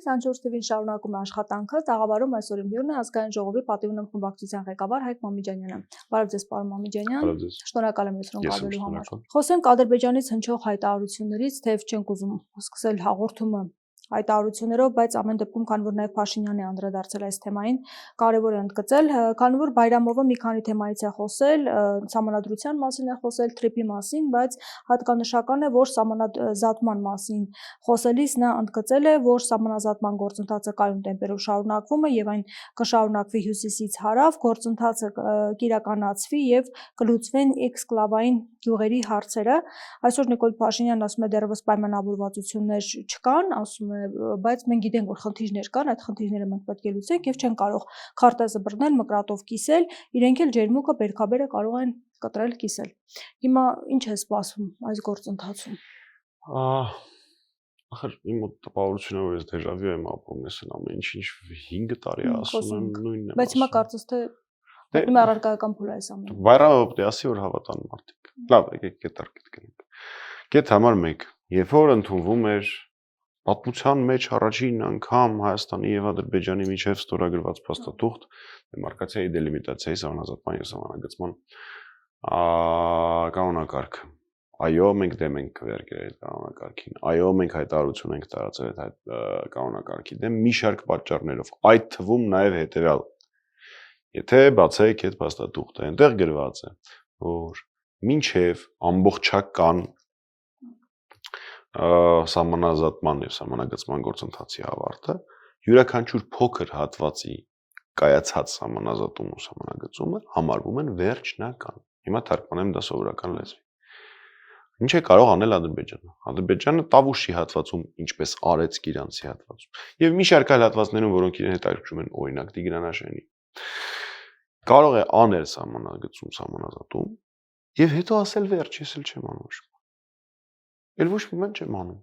24 TV-ն շարունակում է աշխատանքը, տաղավարում այսօր իմ հյուրն է ազգային ժողովի պատիվնոմ խմբակցության ղեկավար Հայկ Մամիջանյանը։ Բարև ձեզ, պարոն Մամիջանյան։ Շնորհակալ եմ այսօր կազմելու համար։ Խոսենք Ադրբեջանից հնչող հայտարարություններից, թեև չենք ուզում սկսել հաղորդումը հայտարարություններով, բայց ամեն դեպքում, քանի որ նաև Փաշինյանն է անդրադարձել այս թեմային, կարևոր է ընդգծել, քանի որ Բայրամովը մի քանի թեմայից է խոսել, սահմանադրության մասին է խոսել, թրիփի մասին, բայց հատկանշական է, որ սահմանազատման մասին խոսելիս նա ընդգծել է, որ սահմանազատման գործընթացը կայուն տեմպերով շարունակվում է եւ այն կշարունակվի հյուսիսից հարավ, գործընթացը կիրականացվի եւ կլուծվեն էքսկլավային գյուղերի հարցերը։ Այսօր Նիկոլ Փաշինյանն ասում է դեռևս պայմանավորվածություններ չկան, ասում է, բայց մենք գիտենք, որ խնդիրներ կան, այդ խնդիրները մենք պետք է լուծենք եւ չեն կարող քարտեզը բռնել, մկրատով կիսել, իրենք էլ ջերմուկը բերքաբերը կարող են կտրել, կիսել։ Հիմա ինչ է սպասվում այս գործընթացում։ Ախր իմ մոտ տպավորությունը որ ես դեժավյու եմ ապրում, ես ամեն ինչ 5 տարի ասում եմ նույնն եմ։ Բայց հիմա կարծես թե դեպի առարկայական փուլ է այս ամենը։ Բայրամովը պետք է ասի որ հավատան մարդիկ։ Լավ, եկեք կետարկիտ գնանք։ Կետ համար 1, երբ որ ընդունվում էր պատմության մեջ առաջին անգամ Հայաստանի եւ Ադրբեջանի միջև ստորագրված փաստաթուղթ դեմարկացիայի դելիմիտացիայի սահմանազատման եւ սահմանագծման կանոնակարգը։ Այո, մենք դեմ ենք քվեարկել այդ կանոնակարգին։ Այո, մենք հայտարարություն ենք տարածել այդ կանոնակարգի դեմ մի շարք պատճառներով, այդ թվում նաեւ հետեւյալ։ Եթե բացեք այդ փաստաթուղթը, այնտեղ գրված է, որ մինչև ամբողջական սահմանազատման եւ սահմանագծման գործընթացի ավարտը յուրաքանչյուր փոքր հատվածի կայացած սահմանազատումն ու սահմանագծումը համարվում են վերջնական։ Հիմա թարգմանեմ դա սովորական լեզվի։ Ինչ է կարող անել Ադրբեջանը։ Ադրբեջանը Տավուշի հատվածում ինչպես արեց Գիրանցի հատվածում եւ մի շարք այլ հատվածներում, որոնք իրեն հետաքրքրում են, օրինակ Տիգրանաշենի, կարող է անել սահմանագծում, սահմանազատում եւ հետո ասել վերջ, ես էլ չեմ անում։ Էլ ոչ մի բան չեմ անում։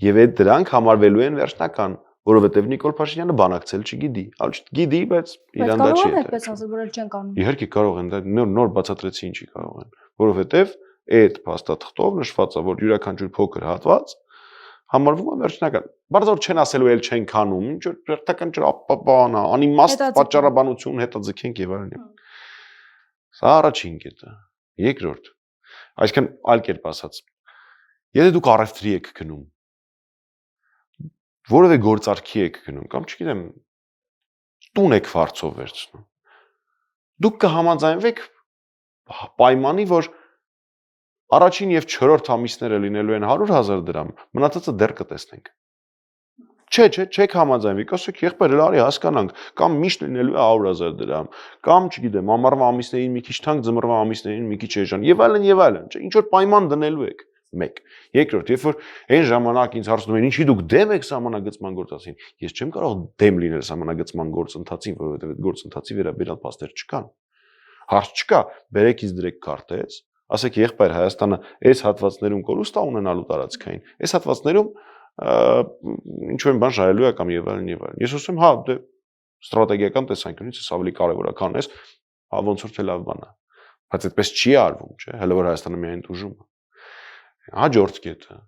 Եվ այդ դրանք համարվելու են վերջնական, որովհետեւ Նիկոլ Փաշինյանը բանակցել չգիտի, գիտի, բայց իրան դա չի։ Կարող են այդպես ասել, որ էլ չեն անում։ Իհարկե կարող են, դա նոր բացատրեցի ինչի կարող են, որովհետեւ այդ փաստաթղթով նշված է, որ յուրաքանչյուր փոքր հատված համարվում է վերջնական։ Բարձր չեն ասելու էլ չեն քանում, ինչ որ վերջնական բան է, անիմաստ պատճառաբանություն հետաձգենք եւ այլն։ Սա առաջին կետը։ Երկրորդ, այսինքն այլ կերպ ասած, եթե դուք առևտրի եք գնում, որևէ գործարքի եք գնում, կամ չգիտեմ, տուն եք վարձով վերցնում, դուք կհամաձայնվեք պայմանի, որ առաջին եւ 4-րդ ամիսները լինելու են 100,000 դրամ, մնացածը դեռ կտեսնենք։ Չեք համաձայնվի, ասեք եղբայր, էլ արի հասկանանք, կամ միշտ լինելու է 100,000 դրամ, կամ չգիտեմ, ամառվա ամիսներին մի քիչ թանկ, ձմռվա ամիսներին մի քիչ էժան, եւ այլն եւ այլն, չէ, ինչ որ պայման դնելու եք։ 1. Երկրորդ, երբ որ այն ժամանակ ինձ հարցնում են, ինչի դուք դեմ եք սահմանագծման գործընթացին, ես չեմ կարող դեմ լինել սահմանագծման գործընթացին, որովհետեւ այդ գործընթացի վերաբերյալ փաստեր չկան։ Հարց չկա, բերեք ինձ դրեք քարտեզ, ասեք եղբայր Հայաստանը այս հատվածներում կորուստ է ունենալու տարածքային, այս հատվածներում ինչ որ բան շահելու է կամ եւ այլն եւ այլն։ Ես ասում եմ, հա, դե ստրատեգիական տեսանկյունից էս ավելի կարեւորական է, հա ոնց որ թե լավ բան է։ Բայց այդպես չի արվում, չէ՞, հələ որ Հայաստանը միայն դժում է։ Հաջորդ կետը։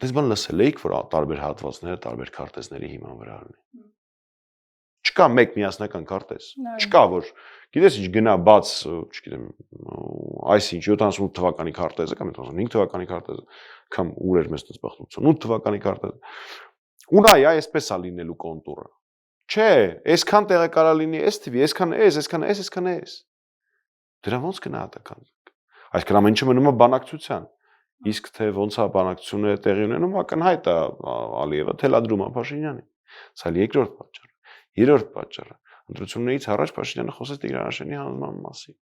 Դες բան լսել եք, որ տարբեր հատվածները տարբեր քարտեզների հիման վրա լինի։ Չկա մեկ միասնական քարտեզ։ Չկա, որ գիտես ինչ գնա բաց, չգիտեմ, այսինչ 78 թվականի քարտեզը կամ 75 թվականի քարտեզը, կամ ուր էր մեզ տծպախտ 88 թվականի քարտեզը։ Ունայ, այսպես է լինելու կոնտուրը։ Չէ, այսքան տեղը կարա լինի, այս թվի, այսքան էս, այսքան էս, այսքան էս։ Դրա ոնց գնահատական։ Այսինքն ամեն ինչը մնում է բանակցության։ Իսկ թե ոնց է բանակցությունը տեղի ունենում, ակնհայտ է Ալիևը թելադրում է Փաշինյանին։ Սա երկրորդ պատճառը։ Երրորդ պատճառը։ Ընտրություններից առաջ Փաշինյանը խոսեց Տիգրանաշենի հանձնման մասին։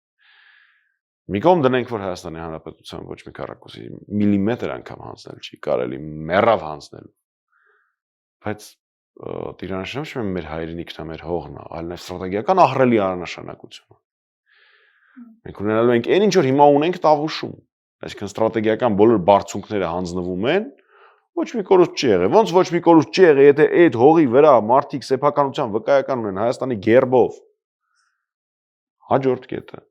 Մի կողմ դնենք, որ Հայաստանի Հանրապետության ոչ մի քառակուսի միլիմետր անգամ հանձնել չի կարելի, մեռավ հանձնել։ Բայց Տիգրանաշենը ոչ միայն մեր հայրենիքն է, մեր հողն է, այլ նաև ստրատեգիական ահռելի աննշանակություն։ Մենք ունենալու ենք այն ինչ որ հիմա ունենք Տավուշում, այսինքն ստրատեգիական բոլոր բարձունքները հանձնվում են, ոչ մի կորուստ չի եղել։ Ոնց ոչ մի կորուստ չի եղել, եթե այդ հողի վրա մարդիկ սեփականության վկայական ունեն Հայաստանի գերբով։ Հաջորդ կետը։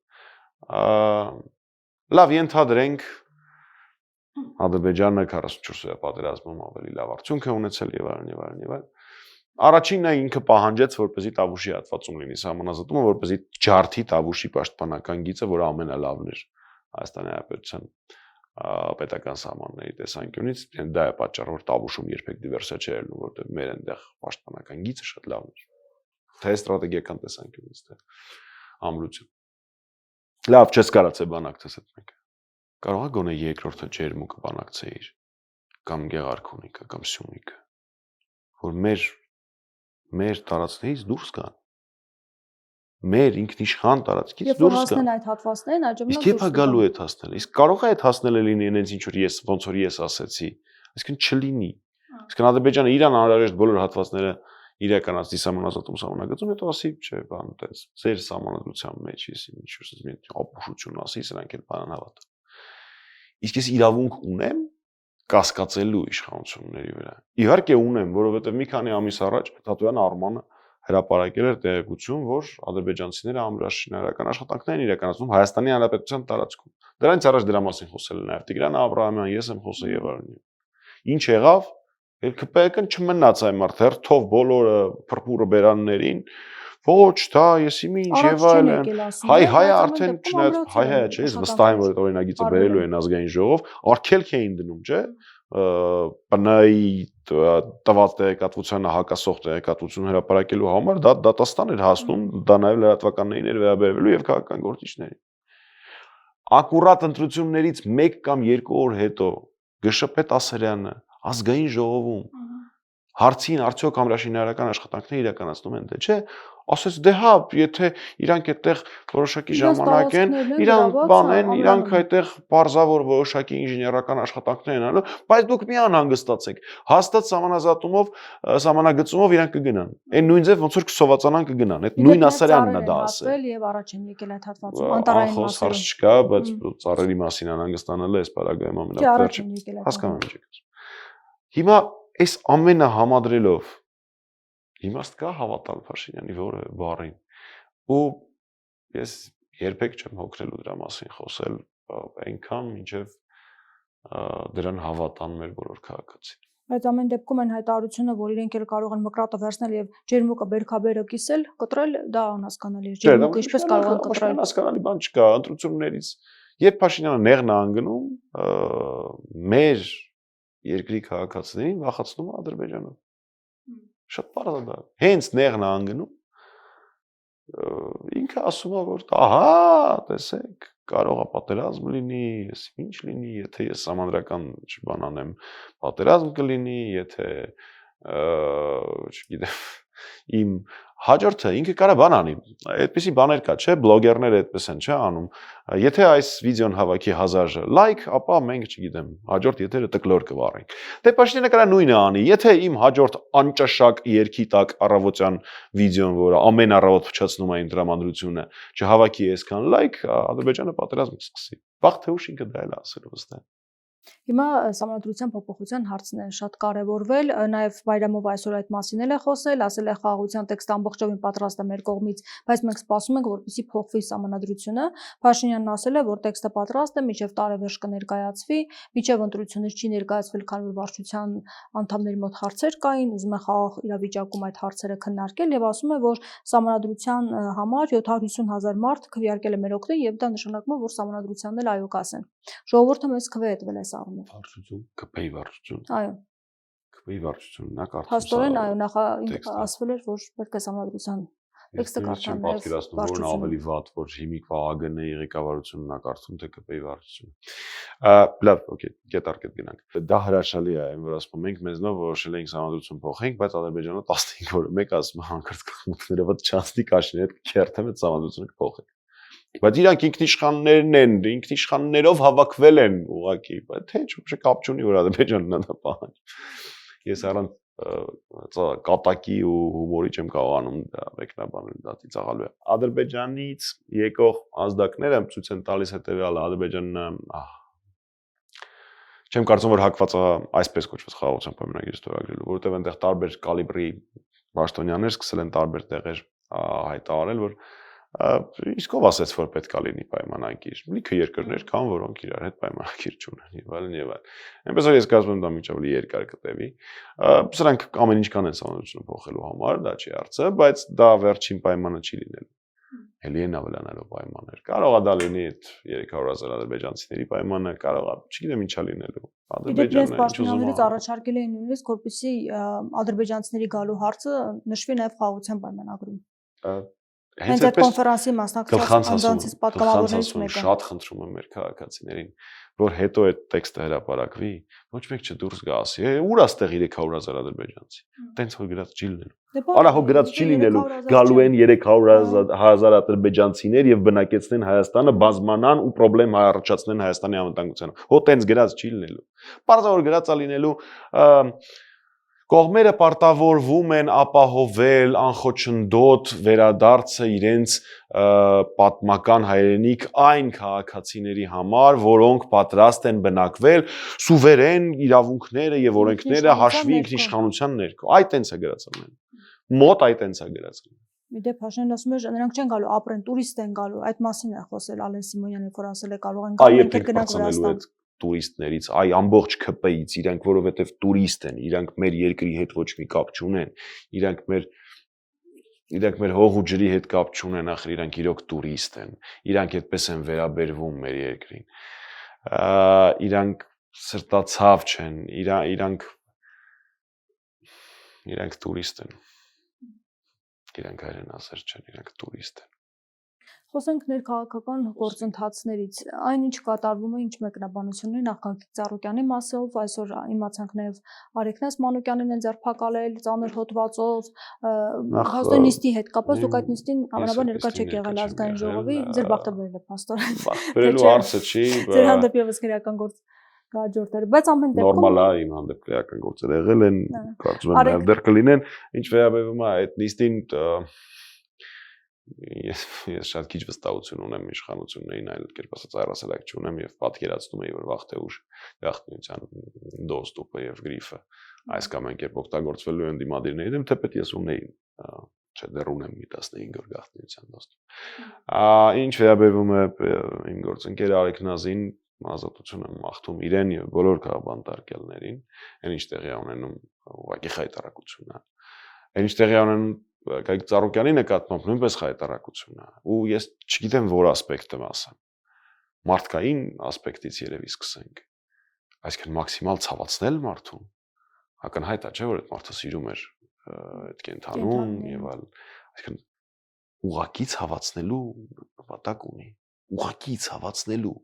Լավ, ենթադրենք Ադրբեջանը 44-օրյա պատերազմում ավելի լավ արդյունք է ունեցել եւ այլն։ Առաջինն է ինքը պահանջեց, որպեսզի Տավուշի հատվածում լինի սահմանազատումը, որպեսզի ջարդի Տավուշի պաշտպանական գիծը, որը ամենալավն էր Հայաստանի Հանրապետության պետական սահմանների տեսանկյունից, դա է պատճառը, որ Տավուշում երբեք դիվերսիա չէր ելնում, որտեղ մեր այնտեղ պաշտպանական գիծը շատ լավն էր։ Թե ստրատեգիական տեսանկյունից, թե ամրություն։ Լավ, չես կարացե բանակցես այդ մեկը։ Կարող է գոնե երկրորդը ջերմուկը բանակցեիր կամ Գեղարքունիքը կամ Սյունիքը, որ մեր տարածքներից դուրս գան, մեր ինքնիշխան տարածքից դուրս գան։ Եվ հասնեն այդ հատվածներին, այժմ իսկ երբ է գալու այդ հասնել։ Իսկ կարող է այդ հասնելը լինի այնպես ինչ որ ոնց որ ես ասեցի, այսինքն չլինի։ Իսկ Ադրբեջանը իրան անհրաժեշտ բոլոր հատվածները իրականացնի սահմանազատում սահմանագծում, հետո ասի, չէ, բան, այդպես ձեր սահմանադրության մեջ ես ինչ որ մի ապուշություն ասի, սրանք էլ բանան հավատա։ Իսկ ես իրավունք ունեմ կասկածելու իշխանությունների վրա։ Իհարկե ունեմ, որովհետև մի քանի ամիս առաջ Թաթոյան Արմանը հրապարակել էր տեղեկություն, որ ադրբեջանցիները ամրաշինարարական աշխատանքներ են իրականացնում Հայաստանի Հանրապետության տարածքում։ Դրանից առաջ դրա մասին խոսել է նաև Տիգրան Աբրահամյան, ես եմ խոսել եւ այլն։ Ինչ եղավ։ ԿՊԿ-ն չմնաց այն մարդ հերթով բոլորը փրփուրը բերաններին, ոչ, դա եսի ինչ եւ այլն։ Հայ արդեն չնայած հայ չէ, ես վստահ եմ, որ այդ օրինագիծը բերելու են ազգային ժողով, արգելք էին դնում, չէ՞։ ՊՆ-ի տված տեղեկատվությանը հակասող տեղեկատվություն հրապարակելու համար դա դատաստան էր հասնում, դա նաև լրատվականներին էր վերաբերվելու եւ քաղաքական գործիչներին։ Ակուրատ ընտրություններից 1 կամ 2 օր հետո Գշպետ Ասարյանը ազգային ժողովում հարցին արդյոք ամրաշինարարական աշխատանքներ իրականացնում են, թե չէ, ասեց դե հա, եթե իրանք այդտեղ որոշակի ժամանակ են, իրանք բանեն, իրանք այդտեղ բարձավոր որոշակի ինժեներական աշխատանքներ են անում, բայց դուք մի անհանգստացեք, հաստատ սահմանազատումով, սահմանագծումով իրանք կգնան։ Այն նույն ձև ոնց որ կսովածանան կգնան, այդ նույն Ասարյանն է դա ասել։ Եվ առաջ են եկել այդ հատվածում անտարային մասը։ Խոսք չկա, բայց ծառերի մասին անհանգստանալը այս պարագայում ամենավերջը։ Հասկանում եք։ Հիմա այս ամենը համադրելով իմաստ կա հավատալ Փաշինյանի որը բառին ու ես երբեք չեմ հոգնելու դրա մասին խոսել այնքան մինչև դրան հավատան մեր բոլոր քաղաքացիները։ Բայց ամեն դեպքում այն հայտարարությունը, որ իրենք էլ կարող են մկրատը վերցնել եւ ջերմուկը բերքաբերը կիսել, կտրել, դա անհասկանալի է։ Ջերմուկը ինչպես կարող են կտրել։ Անհասկանալի բան չկա, ընտրություններից երբ Փաշինյանը նեղն է անգնում, մեր երկրի քաղաքացիներին վախեցնում է Ադրբեջանը։ Շատ բարձր է դա։ Հենց նեղն է անգնում, ինքը ասում է, որ ահա, տեսեք, կարող է պատերազմ լինի, ես ինչ լինի, եթե ես համանդրական բան անեմ, պատերազմ կլինի, եթե չգիտեմ, իմ հաջորդը ինքը կարա բան անի։ Այդպիսի բաներ կա, չէ՞, բլոգերները այդպես են, չէ՞, անում։ Եթե այս վիդեոն հավաքի 1000 լայք, ապա մենք, չգիտեմ, հաջորդ եթերը տկլոր կվառենք։ Դե Փաշինյանը կարա նույնը անի։ Եթե իմ հաջորդ անճաշակ երկի տակ առավոտյան վիդեոն, որը ամեն առավոտ փչացնում է իմ տրամադրությունը, չհավաքի այսքան լայք, Ադրբեջանը պատերազմ կսկսի։ Վաղ թե ուշ ինքը դա էլ ասելու վստահ։ Հիմա սահմանադրության փոփոխության հարցն է շատ կարևորվել, նաև Բայրամով այսօր այդ մասին էլ է խոսել, ասել է խաղաղության տեքստը ամբողջովին պատրաստ է մեր կողմից, բայց մենք սպասում ենք, որպեսզի փոխվի սահմանադրությունը։ Փաշինյանն ասել է, որ տեքստը պատրաստ է, մինչև տարեվերջ կներկայացվի, մինչև ընտրությունից չի ներկայացվել, քանի որ վարչության անդամների մոտ հարցեր կային, ուզում է խաղաղ իրավիճակում այդ հարցերը քննարկել եւ ասում է, որ սահմանադրության համար 750,000 մարդ քվեարկել է մեր օգտին եւ դա նշանակում է, որ սահմանադրությանն էլ այո կասեն։ Ժողովուրդը մեզ քվե է տվել այս առումով։ Վարչություն, ԿՊ-ի վարչություն։ Այո։ ԿՊ-ի վարչություն, նա կարծում է։ Հաստորեն այո, ասվել էր, որ պետք է սահմանադրության տեքստը կարդան նաև վարչությունը։ Ավելի վատ, որ հիմիկվա ԱԳՆ-ի ղեկավարությունն նա կարծում թե ԿՊ-ի վարչությունը։ Լավ, օքեյ, կետարկետ գնանք։ Դա հրաշալի է, այն որ ասում մենք մեզնով որոշել էինք սահմանադրություն փոխենք, բայց Ադրբեջանը 15 օրը մեկ ասում է հանկարծ կողմներով չանցնի կաշին հետ քերթեմ այդ սահմանադրությունը կփոխենք։ Բայց իրանք ինքնիշխաններն են, ինքնիշխաններով հավաքվել են ուղղակի, բայց թե ինչ կապ չունի որ Ադրբեջանն դա պահանջ։ Ես առանց կատակի ու հումորի չեմ կարողանում դա մեկնաբանել, դա ծիծաղալու է։ Ադրբեջանից եկող ազդակները ցույց են տալիս հետեւյալը, Ադրբեջանը չեմ կարծում որ հակված է այսպես կոչված խաղաղության պայմանագիր ստորագրելու, որովհետև այնտեղ տարբեր կալիբրի պաշտոնյաներ սկսել են տարբեր տեղեր հայտարարել, որ Իսկ ով ասեց, որ պետք է լինի պայմանագիր։ Լիքը երկրներ կան, որոնք իրար հետ պայմանագիր չունեն եւ այլն եւ այլն։ Այնպես որ ես կարծում եմ դա միջավայրի երկար կտևի։ Սրանք ամեն ինչ կանեն համանությունը փոխելու համար, դա չի հարցը, բայց դա վերջին պայմանը չի լինելու։ Էլի են ավելանալու պայմաններ։ Կարող է դա լինի այդ 300,000 ադրբեջանցիների պայմանը, կարող է, չգիտեմ ինչա լինելու։ Ադրբեջանը պաշտոնյաներից առաջարկել էին նույնիսկ որպեսզի ադրբեջանցիների գալու հարցը նշվի նաև խաղաղության պայմանագրում։ Հենց այդ կոնֆերանսի մասնակցած անձանցից պատգամավորներից մեկը շատ խնդրում եմ մեր քաղաքացիներին, որ հետո այդ տեքստը հրապարակվի, ոչ մեկ չդուրս գա ասի, ուր աստեղ 300,000 ադրբեջանցի։ Տենց որ գրած չի լինելու։ Արա հո գրած չի լինելու, գալու են 300,000 ադրբեջանցիներ եւ բնակեցնեն Հայաստանը, բազմանան ու խնդրեմ առաջացնեն Հայաստանի անվտանգությանը։ Հո տենց գրած չի լինելու։ Պարզավոր գրած է լինելու կողմերը պարտավորվում են ապահովել անխոչնդոտ վերադարձը իրենց պատմական հայրենիք այն քաղաքացիների համար, որոնք պատրաստ են բնակվել սուվերեն իրավունքները եւ օրենքները հաշվի ինքնիշխանության ներքո։ Այդ տենց է գրած լինելու։ Մոտ այդ տենց է գրած լինելու։ Իդեպ Փաշինյանն ասում է, նրանք չեն գալու, ապրեն, տուրիստ են գալու։ Այդ մասին է խոսել Ալեն Սիմոնյանը, որ ասել է կարող են գալ, մենք գնանք Վրաստան։ Տուրիստներից, այ ամբողջ ԿՊ-ից, իրանք որովհետև տուրիստ են, իրանք մեր երկրի հետ ոչ մի կապ չունեն, իրանք մեր հող ու ջրի հետ կապ չունեն, ախր իրանք իրոք տուրիստ են, իրանք այդպես են վերաբերվում մեր երկրին, իրանք սրտացավ չեն, իրանք տուրիստ են, իրանք հայրենասեր չեն, իրանք տուրիստ են։ Խոսենք ներքաղաքական գործընթացներից, այն ինչ կատարվում է, ինչ մեկնաբանություն ունի նախագահ Ծառուկյանի մասով, այսօր իմացանք նաև Արեգնաս Մանուկյանին են ձերբակալել ծանր հոդվածով, հաստատ նիստի հետ կապված, դուք այդ նիստին ամենաբար ներկա չեք եղել ազգային ժողովի, ձեր բախտը բերել է փաստորեն։ Բերելու հարցը չի, ձեր հանդեպ եւս քրեական գործ գաջորդել, բայց ամեն դեպքում նորմալ է, իմ հանդեպ քրեական գործեր եղել են, կարծում եմ նաև դեռ կլինեն, ինչ վերաբերում է այդ նիստին Ես շատ քիչ վստահություն ունեմ իշխանություններին, այլ կերպ ասած առասարակ չունեմ եւ պատկերացնում եմ, որ վաղ թե ուշ գաղտնիության դոստուպը եւ գրիֆը այս կամ այն կերպ օգտագործվելու են դիմադիրների դեմ, թեպետ ես ունեի, չէ, դեռ ունեմ մի 15-րդ գաղտնիության դոստուպ։ Ինչ վերաբերում է իմ գործընկեր Արեգնազին, ազատություն եմ մաղթում իրեն եւ բոլոր քաղաքաբանտարկյալներին, այն ինչ տեղի ունենում ուղղակի խայտարակություն է։ Այն ինչ տեղի ունենում Գագիկ Ծառուկյանի նկատմամբ նույնպես խայտարակություն է, ու ես չգիտեմ որ ասպեկտը ասեմ, մարդկային ասպեկտից երևի սկսենք, այսինքն մաքսիմալ ցավացնել մարդուն, ակնհայտ է չէ որ այդ մարդը սիրում էր այդ կենթանուն եւ այլ, այսինքն ուղղակի ցավացնելու նպատակ ունի, ուղղակի ցավացնելու։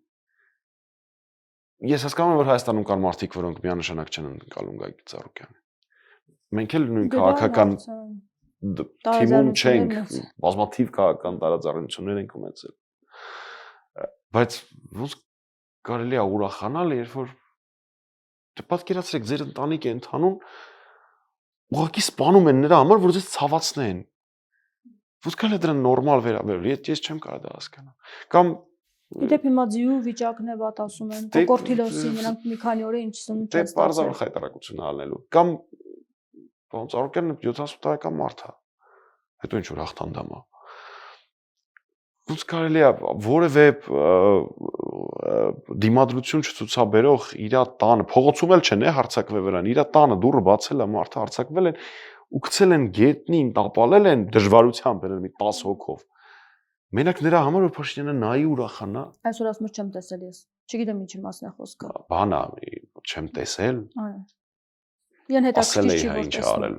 Ես հասկանում եմ որ Հայաստանում կան մարդիկ, որոնք միանշանակ չեն ընկալում Գագիկ Ծառուկյանին։ Մենք էլ նույն քաղաքական թիմում չենք, բազմաթիվ քաղաքական տարածառություններ ենք ունեցել, բայց ոնց կարելի է ուրախանալ, երբ որ պատկերացրեք ձեր ընտանիքը ընթանում ուղղակի սպանում են նրա համար, որ ձեզ ցավացնեն, ոնց կարելի է դրան նորմալ վերաբերվել, ես չեմ կարող դա հասկանալ, կամ Իդեպ հիմա ձիու վիճակն է վատ ասում են, կոկորտիլոսի, նրանք մի քանի օր ինչ սնունդ չեն ստացել, պարզավոր խայտարակություն անելու, կամ Ոնց Ծառուկյանը 70 տարեկան մարդ է, հետո ինչ որ հաղթանդամ է։ Ոնց կարելի է որևէ դիմադրություն չցուցաբերող իր տանը, փողոցում էլ չեն հարձակվել վրան, իր տանը դուռը բացել է, մարդը հարձակվել են ու գցել են գետնին, տապալել են դժվարությամբ բերել մի 10 հոգով։ Մենակ նրա համար որ Փաշինյանը նայի ուրախանա։ Այսօր ասում չեմ տեսել ես։ Չգիտեմ ինչի մասն է խոսքը։ Բան է, չեմ տեսել։ Այո։ Յան հետաքրքիր չի որ տեսնել։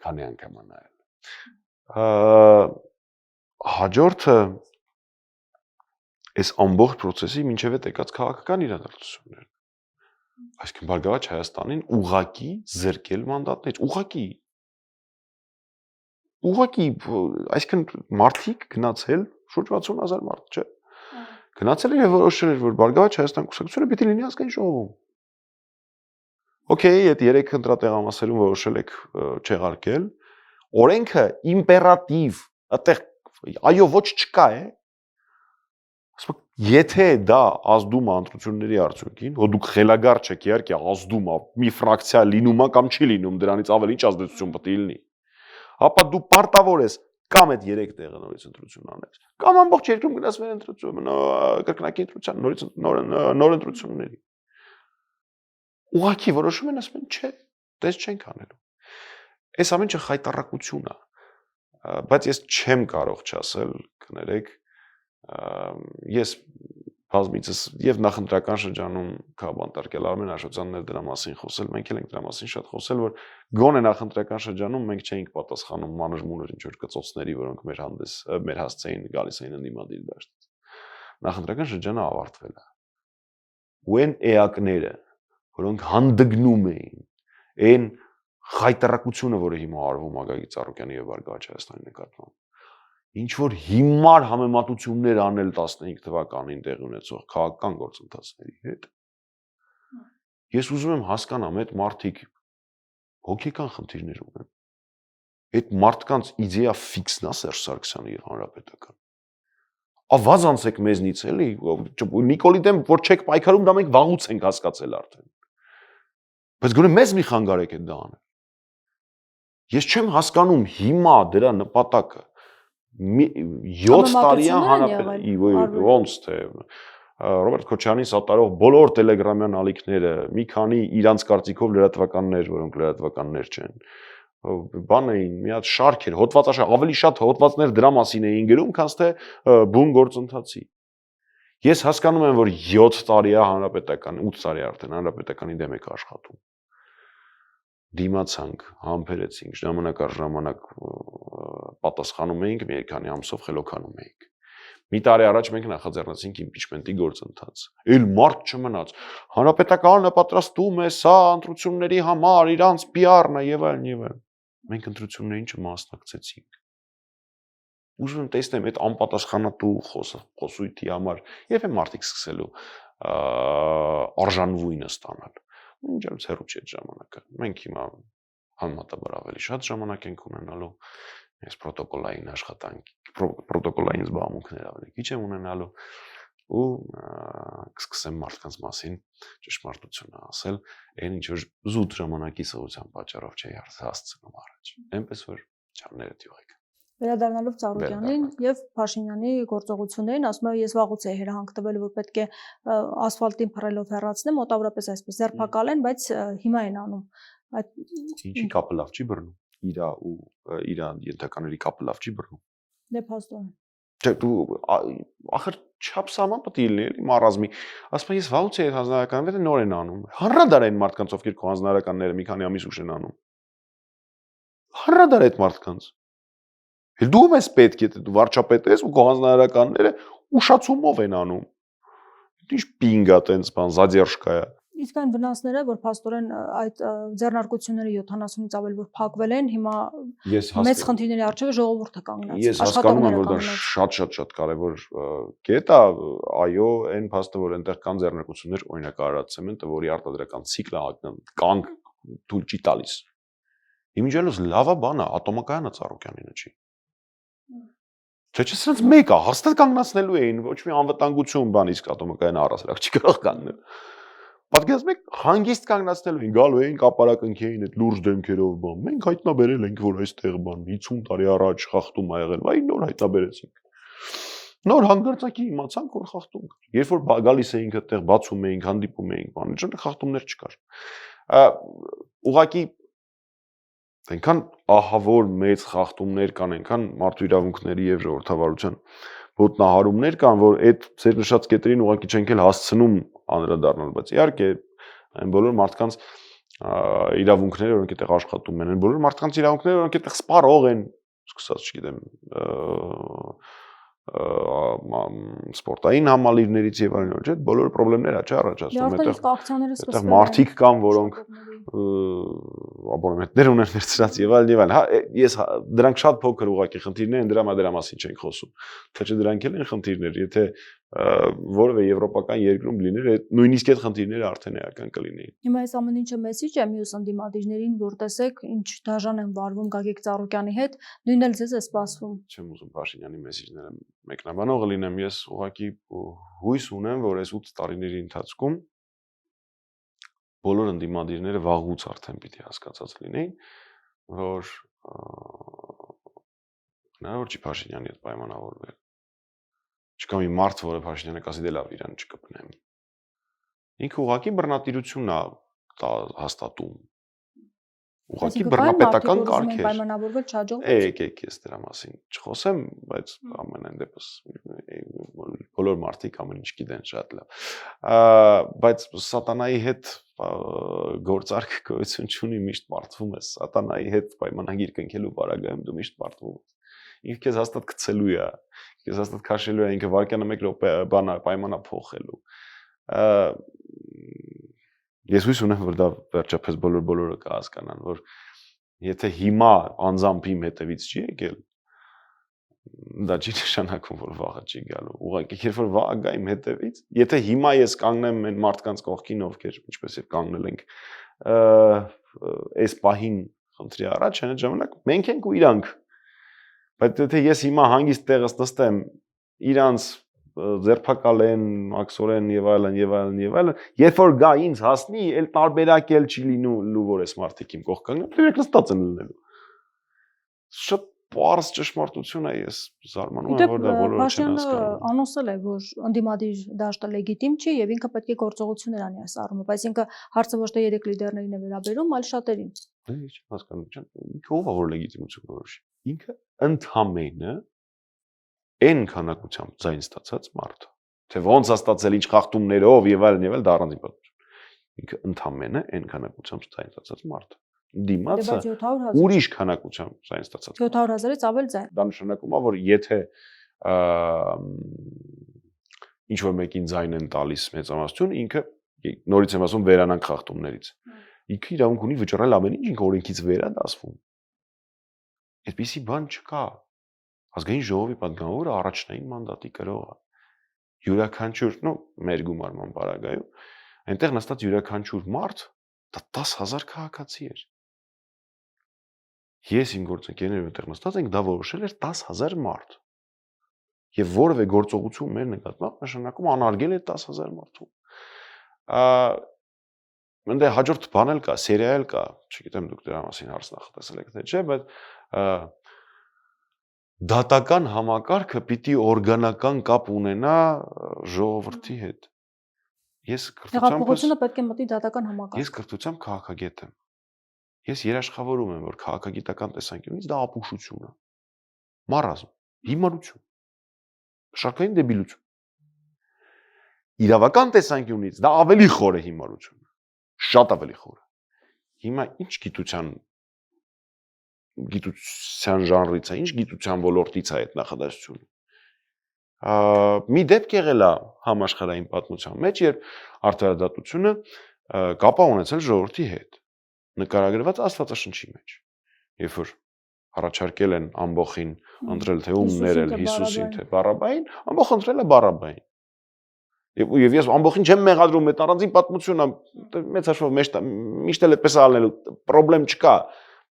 Քանի անգամ նայել։ Հաջորդը այս ամբողջ process-ի մինչև այդ եկած քաղաքական իրադարձություններն։ Այսինքն Բարգավաճ Հայաստանին ուղակի զրկել մանդատներից, ուղակի, այսինքն մարդիկ գնացել շուրջ 60,000 մարդ, չէ։ Գնացել են եւ որոշել որ Բարգավաճ Հայաստան կուսակցությունը պիտի լինի ազգային ժողովում։ Okay, այդ 3 ընտրատեղամասերում որոշել եք չեղարկել, օրենքը իմպերատիվ, այդտեղ այո ոչ չկա է։ Ասում եթե դա ազդում է ընտրությունների արդյունքին, հո դուք խելագար չեք, իհարկե ազդում է, մի ֆրակցիա լինում է կամ չի լինում, դրանից ավելի ինչ ազդեցություն պետք է լինի։ Ապա դու պարտավոր ես Կամ այդ 3 տեղը նորից ընտրություն անես, կամ ամբողջ երկրում գնաս մեր ընտրություն, կրկնակի ընտրության նոր ընտրությունների։ Ուղղակի որոշում են ասում են, չէ, դες չենք անելու։ Այս ամենը խայտառակություն է, բայց ես չեմ կարող չասել, կներեք, ես բազմիցս եւ նախընտրական շրջանում քաղաքապետարան Արմեն Աշոտյաններ դրա մասին խոսել, մենք էլ ենք դրա մասին շատ խոսել, որ գոնե նախընտրական շրջանում մենք չէինք պատասխանում մանր-մունր ինչ որ կծոցների, որոնք մեր հասցեին գալիս էին ընդդիմադիր դաշտից։ Նախընտրական շրջանը ավարտվել է։ Ու այն էակները, որոնք հանդգնում էին այն խայտառակությունը, որը հիմա արվում է Գագիկ Ծառուկյանի եւ Վարգ Հայաստանի նկատմամբ, ինչ որ հիմար համեմատություններ անել 15 թվականին տեղի ունեցող քաղաքական գործընթացների հետ։ Ես ուզում եմ հասկանամ, այդ մարդիկ հոգեկան խնդիրներ ունեն։ Այդ մարդկանց իդեա ֆիքսն է Սերժ Սարգսյանը եւ Հանրապետական։ Ավազ անցեք մեզնից էլի, Նիկոլի դեմ որ չեք պայքարում, դա մենք վաղուց ենք հասկացել արդեն։ Բայց գոնե մեզ մի խանգարեք այդ դա անել։ Ես չեմ հասկանում հիմա դրա նպատակը 7 տարի ոնց թե Ռոբերտ Քոչարյանի սատարող բոլոր տելեգրամյան ալիքները, մի քանի իրանց կարծիքով լրատվականներ, որոնք լրատվականներ չեն, բան էին, մի հատ շարք էր, հոդվածաշարք, ավելի շատ հոդվածներ դրա մասին էին գրում, քան թե բուն գործընթացի։ Ես հասկանում եմ, որ 7 տարի է Հանրապետական, 8 տարի արդեն Հանրապետականի դեմ եք աշխատում։ Դիմացանք, համբերեցինք, ժամանակ առ ժամանակ պատասխանում էինք, մի քանի ամսով խելոքանում էինք։ Մի տարի առաջ մենք նախաձեռնեցինք իմպիչմենտի գործընթաց։ Էլ մարդ չմնաց։ Հանրապետականը պատրաստում է սա ընտրությունների համար, իրանց PR-ն է եւ այլն եւ այլն։ Մենք ընտրություններին չմասնակցեցինք։ Ուզում եմ տեսնեմ այդ անպատասխանատու խոսույթի համար երբ է մարդիկ սկսելու արժանվույնը ստանալ։ Ինչպես հեռու չէ այդ ժամանակը։ Մենք հիմա համեմատաբար ավելի շատ ժամանակ ենք ունենալու, ես պրոտոկոլային աշխատանք, պրոտոկոլային զբաղմունքներ ավելի քիչ եմ ունենալու ու կսկսեմ մարդկանց մասին ճշմարտությունը ասել, այն ինչ որ զուտ ժամանակի սովության պատճառով չէի հասցնում առաջ։ Այնպես որ չարները դյուղեք։ Վերադառնալով Ծառուկյանին եւ Փաշինյանի գործողություններին, ասում եմ, ես վաղուց էի հրահանգ տվել, որ պետք է ասֆալտին փռելով հեռացնեմ, մոտավորապես այսպես ձերբակալեն, բայց հիմա են անում։ Ինչի կապը լավ չի բռնում։ Իրա ու Իրան ենթականների կապը լավ չի բռնում։ Դե փաստորեն։ Չէ, դու ախր չափսաման պետք է լինի, էլի մարազմի։ Ասում եմ, ես վաղուց էի հանձնարարական, վետը նոր են անում։ Հանրադար են մարդկանց, ովքեր քո հանձնարարականները մի քանի ամիս ուշ են անում։ Հանրադար այդ մարդկանց։ Դու ես պետք է դու վարչապետ ես ու քո հանձնարարականները ուշացումով են անում։ Ինչ պինգա տենց բան, զադերժկա է։ Իսկ այն վնասները, որ փաստորեն այդ ձեռնարկությունները 70-ից ավել որ փակվել են, հիմա մեծ խնդիրների առջև ժողովուրդը կանգնած։ Ես հասկանում եմ, որ դա շատ կարևոր կետ է, այո, այն փաստը, որ այնտեղ կան ձեռնարկություններ, օրինակ Արարատ ցեմենտը, որի արտադրական ցիկլը կանգ թույլ չի տալիս։ Իմիջիալոս լավա բան է, ատոմակայանը Ծառուկյանինը չի։ Չէ, սրանց մեկը հաստատ կանգնացնելու էին, ոչ մի անվտանգություն բան, իսկ ատոմակայանը առասարակ չի կարող կանգնել։ Պատկերացնում եք, հանգիստ կանգնացնելու էին, գալու էին կապարակնքի էին այդ լուրջ դեմքերով բան։ Մենք հայտնաբերել ենք, որ այստեղ բան 50 տարի առաջ խախտում ա եղել, վայ նոր հայտնաբերեցինք։ Նոր հանգարցակի իմացանք, որ խախտում կար։ Երբ որ գալիս էինք այդտեղ բացում էինք, հանդիպում էինք, բան, ինչ խախտումներ չկար։ Ուղղակի այնքան ահավոր մեծ խախտումներ կան, այնքան մարդու իրավունքների եւ ժողովրդավարության ոտնահարումներ կան, որ այդ ձեր նշած կետերին ուղղակի չենք էլ հասցնում անդրադառնալ, բայց իհարկե այն բոլոր մարդկանց իրավունքները, որոնք այդտեղ աշխատում են, այն բոլոր մարդկանց իրավունքները, որոնք այդտեղ սպառող են, սկսած, չգիտեմ, սպորտային համալիրներից եւ այլն, չէ՞, բոլոր խնդիրները չէ առաջացնում այդտեղ մարդիկ կան, որոնք աբոնեմենտներ ունեն վերցրած եւ այլն, հա, ես դրանք շատ փոքր ուղղակի խնդիրներ են, դրա մասին չենք խոսում, թե չէ դրանք էլ են խնդիրներ, եթե որևէ եվրոպական երկրում լիներ, նույնիսկ այդ խնդիրները արդեն էական կլինեին։ Հիմա այս ամեն ինչը մեսիջ է մյուս ընդդիմադիրներին, որ տեսեք, ինչ դաժան են վարվում Գագիկ Ծառուկյանի հետ, նույնն էլ ձեզ է սպասվում։ Չեմ ուզում Փաշինյանի մեսիջները մեկնաբանողը լինեմ, ես ուղղակի հույս ունեմ, որ այս 8 տարիների ընթացքում բոլոր ընդդիմադիրները վաղուց արդեն պիտի հասկացած լինեին, որ Հնարավոր չի Փաշինյանի հետ պայմանավորվել։ Չկա մի մարդ, որը Փաշինյանը կասի դե լավ իրան չկպնեմ։ Ինքը ուղղակի բռնատիրությունն է հաստատում։ Ուղղակի բռնապետական կարգ է։ Պայմանավորվել չհաջողվեց։ Եկեք ես դրա մասին չխոսեմ, բայց ամենայն դեպս բոլոր մարդիկ ամեն ինչ գիտեն շատ լավ։ Բայց սատանայի հետ գործարք գոյություն չունի, միշտ պարտվում ես։ Սատանայի հետ պայմանագիր կնքելու պարագայում դու միշտ պարտվում ես։ Ինքը քեզ հաստատ գցելու է, քեզ հաստատ քաշելու է, ինքը վարկյանը 1 րոպե պայմանա փոխելու։ Ես հույս ունեմ, որ դա վերջապես բոլորը կհասկանան, որ եթե հիմա անձամբ իմ հետևից չի եկել, դա չի նշանակում, որ վաղը չի գալու։ Ուղղակի երբ որ վաղը գա իմ հետևից, եթե հիմա ես կանգնեմ այն մարդկանց կողքին, ովքեր ինչպես եւ կանգնել ենք այս պահին խնդրի առաջ, այն ժամանակ մենք ենք ու իրանք։ Բայց եթե ես հիմա հանգիստ տեղս նստեմ իրանց ձերբակալեն, մաքսորեն եւ այլն, երբ որ գա ինձ հասնի, այլ տարբերակ էլ չի լինելու, որ այս մարդիկ իմ կողք կանգնեն, դրանք նստած են լինելու։ Շատ պարզ ճշմարտություն է, ես զարմանում եմ, որ դա բոլորը չեն հասկանում։ Անոնսել է, որ ընդդիմադիր դաշտը լեգիտիմ չի եւ ինքը պետք է գործողություններ անի այս առումով, բայց ինքը հարցը ոչ թե 3 լիդերներին է վերաբերում, այլ շատերին։ Ինչ հասկանում չեմ, ինքը ով է որ լեգիտիմություն որոշի։ Ինքը ընդհանրապես այն քանակությամբ ձայն ստացած մարդը, թե ոնց է ստացել, ինչ խախտումներով եւ այլն, դա առանձին պատմություն։ Ինքը ընդհանրապես այն քանակությամբ ձայն ստացած մարդը։ Դիմացը ուրիշ քանակությամբ ձայն ստացած։ 700,000-ից ավել ձայն։ Դա նշանակում է, որ եթե ինչ որ մեկին ձայն են տալիս մեծամասնություն, ինքը նորից եմ ասում վերանանք խախտումներից։ Ինքը իրավունք ունի վճռել ամեն ինչ, ինքը օրենքից վեր է դասվում։ Այդպիսի բան չկա։ Ազգային ժողովի պատգամավորը առաջնային մանդատի կրող է։ Յուրաքանչյուր, մեր գումարման պարագայում, այնտեղ նստած յուրաքանչյուր մարդ դա 10,000 քաղաքացի էր։ Ես իմ գործընկերներով այնտեղ նստած ենք, դա որոշել էր 10,000 մարդ։ Եվ որևէ գործողություն մեր նկատմամբ նշանակում անարգել է 10,000 մարդու։ Այնտեղ հաջորդ բան էլ կա, սերիա էլ կա, չգիտեմ դուք դրա մասին հարց նախատեսել եք թե չէ, բայց դատական համակարգը պիտի օրգանական կապ ունենա ժողովրդի հետ։ Հեղափոխությունը պետք է մտի դատական համակարգ։ Ես կրթությամբ քաղաքագետ եմ։ Ես երաշխավորում եմ, որ քաղաքագիտական տեսանկյունից դա ապուշություն է։ Մարազմ, հիմարություն, շարքային դեբիլություն։ Իրավական տեսանկյունից դա ավելի խոր է հիմարություն։ Շատ ավելի խոր։ Հիմա ինչ գիտության ժանրից է, ինչ գիտության ոլորտից է այդ նախադասությունը։ Մի դեպք եղել է համաշխարհային պատմության մեջ, երբ արդարադատությունը կապ ունեցել ժողովրդի հետ, նկարագրված Աստվածաշնչի մեջ։ Երբ որ առաջարկել են ամբոխին ընտրել թե ում ներել Հիսուսին թե Բարաբային, ամբոխը ընտրել է Բարաբային։ Եվ ես ամբոխին չեմ մեղադրում, այդ առանձին պատմություն է, մեծ հաշվով միշտ էլ այդպես ալնելու պրոբլեմ չկա,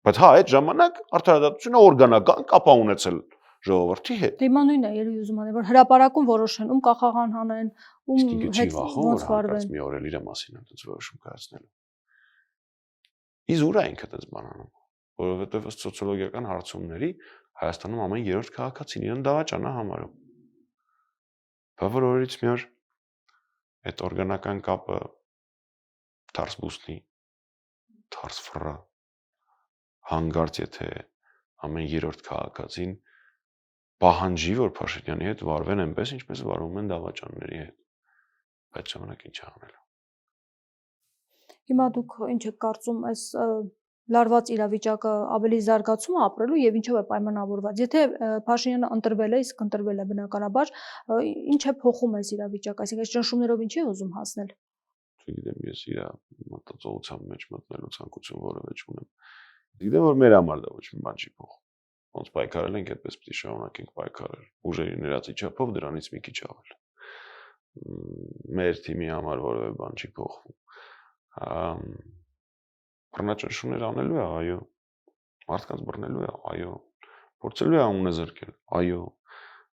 բայց հա այդ ժամանակ արդարադատությունը օրգանական կապ ունեցել ժողովրդի հետ։ Դիմա նույնն է, ելի ուզում անեմ, որ հրապարակում որոշեն, ում կախաղան հանեն, ում հետ ոնց վարվեն։ Մի օր էլ իր մասին եմ դից որոշում կայացնելու։ Իզուր է ինքը դից բանանում, որովհետև ըստ սոցիոլոգիական հարցումների Հայաստանում ամեն երրորդ քաղաքացին իրեն դավաճան է համարում։ Բավարար օրից մի օր այդ օրգանական կապը թարս բուսնի, թարս ֆռա, հանգարց եթե ամեն երրորդ քաղաքացին պահանջի, որ Փաշինյանի հետ վարվեն այնպես, ինչպես վարվում են դավաճանների հետ։ Այդ ժամանակ ինչ անելու։ Հիմա դուք ինչ եք կարծում, այս լարված իրավիճակը ավելի զարգացում է ապրելու եւ ինչով է պայմանավորված։ Եթե Փաշինյանը ընտրվել է, իսկ ընտրվել է բնականաբար, ինչ է փոխում այս իրավիճակը, այսինքն այս ճնշումներով ինչ է ուզում հասնել։ Չգիտեմ, ես իր մտածողության մեջ մտնելու ցանկություն որևէ չունեմ։ Գիտեմ, որ մեր համար դա ոչ մի բան չի փոխում։ Ոնց պայքարել ենք, այդպես պիտի շարունակենք պայքարել։ Ուժերի ներածի չափով դրանից մի քիչ ավել։ Մեր թիմի համար որևէ բան չի փոխվում։ Բռնաճնշումներ անելու է, այո։ Մարդկանց բռնելու է, այո։ Փորձելու է ունը զրկել, այո։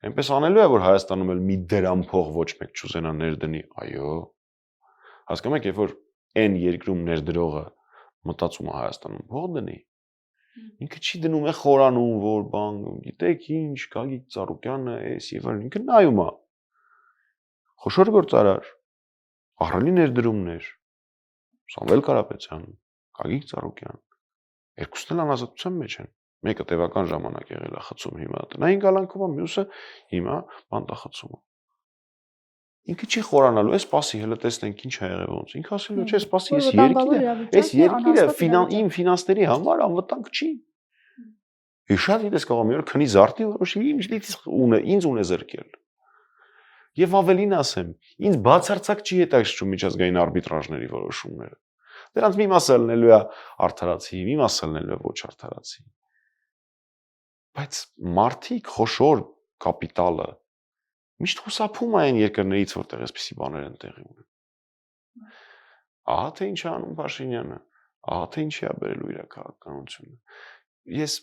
Այնպես անելու է, որ Հայաստանում էլ մի դրամ փող ոչ մեկ չուզենա ներդնի, այո։ Հասկանում եք, երբ որ այն երկրում ներդրողը մտածում է Հայաստանում փող դնի, Ինքը չի դնում է խորանում, որ բան, գիտեք ինչ, Գագիկ Ծառուկյանը էս եւ այլն, ինքը նայում է։ Խոշոր գործարար, ահռելի ներդրումներ, Սամվել Կարապետյան, Գագիկ Ծառուկյան, երկուսն էլ անազատության մեջ են։ Մեկը տևական ժամանակ եղել է խցում, հիմա տնային կալանքով է, մյուսը հիմա բանտախցում է։ Ինքը չի խորանալու, է սպասի, հələ տեսնենք ինչ ա եղել ոնց։ Ինքը ասել է, չէ, սպասի, այս երկիրը իմ ֆինանսների համար անվտանգ չի։ Շատ դիտես կարող մի օր քնի զարտի որոշի ինձ ունե զրկել։ Եվ ավելին ասեմ, ինձ բացարձակ չի հետաքրքրում միջազգային արբիտրաժների որոշումները։ Դրանց մի մասը լինելու է արդարացի, մի մասը լինելու է ոչ արդարացի։ Բայց մարդիկ խոշոր կապիտալը միշտ խուսափում է այն երկրներից, որտեղ այսպիսի բաներ են տեղի ունենում։ Ահա թե ինչ է անում Փաշինյանը, ահա թե ինչի է բերելու իր քաղաքականությունը։ Ես